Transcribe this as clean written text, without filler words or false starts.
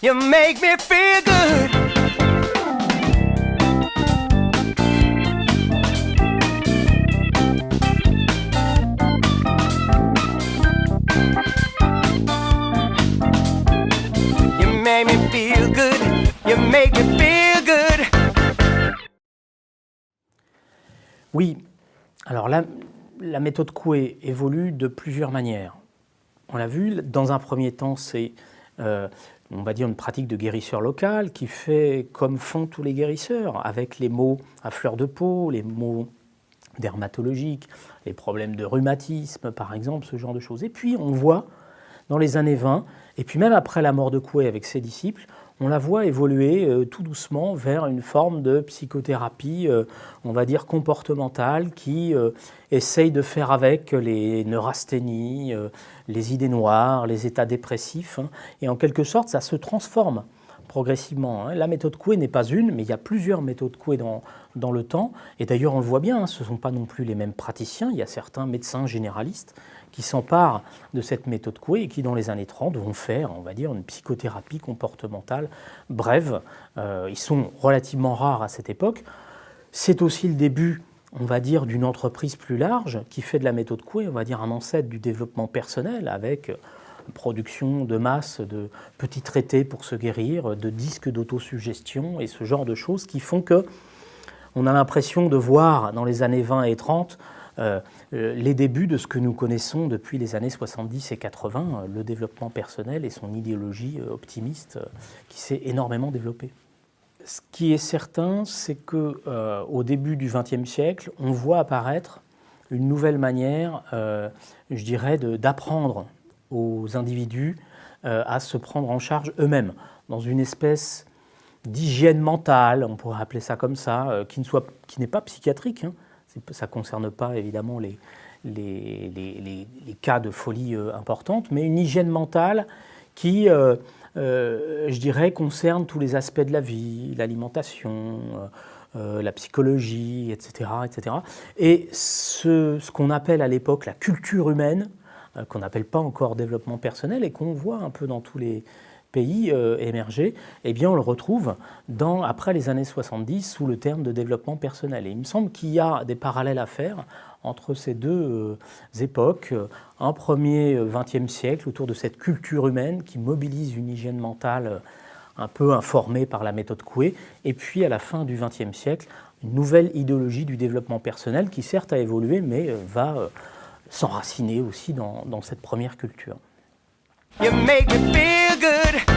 You make me feel good. You make me feel good. You make me feel good. Oui, alors là, la méthode Coué évolue de plusieurs manières. On l'a vu, dans un premier temps, c'est, on va dire, une pratique de guérisseur local qui fait comme font tous les guérisseurs, avec les maux à fleur de peau, les maux dermatologiques, les problèmes de rhumatisme, par exemple, ce genre de choses. Et puis, on voit, dans les années 20, et puis même après la mort de Coué avec ses disciples, on la voit évoluer tout doucement vers une forme de psychothérapie, on va dire comportementale, qui essaye de faire avec les neurasthénies, les idées noires, les états dépressifs, hein, et en quelque sorte, ça se transforme progressivement. Hein. La méthode Coué n'est pas une, mais il y a plusieurs méthodes Coué dans le temps, et d'ailleurs on le voit bien, hein, ce ne sont pas non plus les mêmes praticiens, il y a certains médecins généralistes qui s'emparent de cette méthode Coué et qui, dans les années 30, vont faire, on va dire, une psychothérapie comportementale brève. Ils sont relativement rares à cette époque. C'est aussi le début, on va dire, d'une entreprise plus large qui fait de la méthode Coué, on va dire, un ancêtre du développement personnel avec production de masse de petits traités pour se guérir, de disques d'autosuggestion et ce genre de choses qui font que on a l'impression de voir dans les années 20 et 30 les débuts de ce que nous connaissons depuis les années 70 et 80, le développement personnel et son idéologie optimiste qui s'est énormément développée. Ce qui est certain, c'est qu'au début du XXe siècle, on voit apparaître une nouvelle manière, je dirais, d'apprendre aux individus à se prendre en charge eux-mêmes, dans une espèce d'hygiène mentale, on pourrait appeler ça comme ça, qui n'est pas psychiatrique, hein. Ça ne concerne pas évidemment les cas de folie importantes, mais une hygiène mentale qui, je dirais, concerne tous les aspects de la vie, l'alimentation, la psychologie, etc. etc. Et ce qu'on appelle à l'époque la culture humaine, qu'on n'appelle pas encore développement personnel et qu'on voit un peu dans tous les pays émergés, eh bien on le retrouve après les années 70 sous le terme de développement personnel. Et il me semble qu'il y a des parallèles à faire entre ces deux époques. Un premier XXe siècle autour de cette culture humaine qui mobilise une hygiène mentale un peu informée par la méthode Coué, et puis à la fin du XXe siècle, une nouvelle idéologie du développement personnel qui certes a évolué, mais va s'enraciner aussi dans cette première culture. You make me feel good.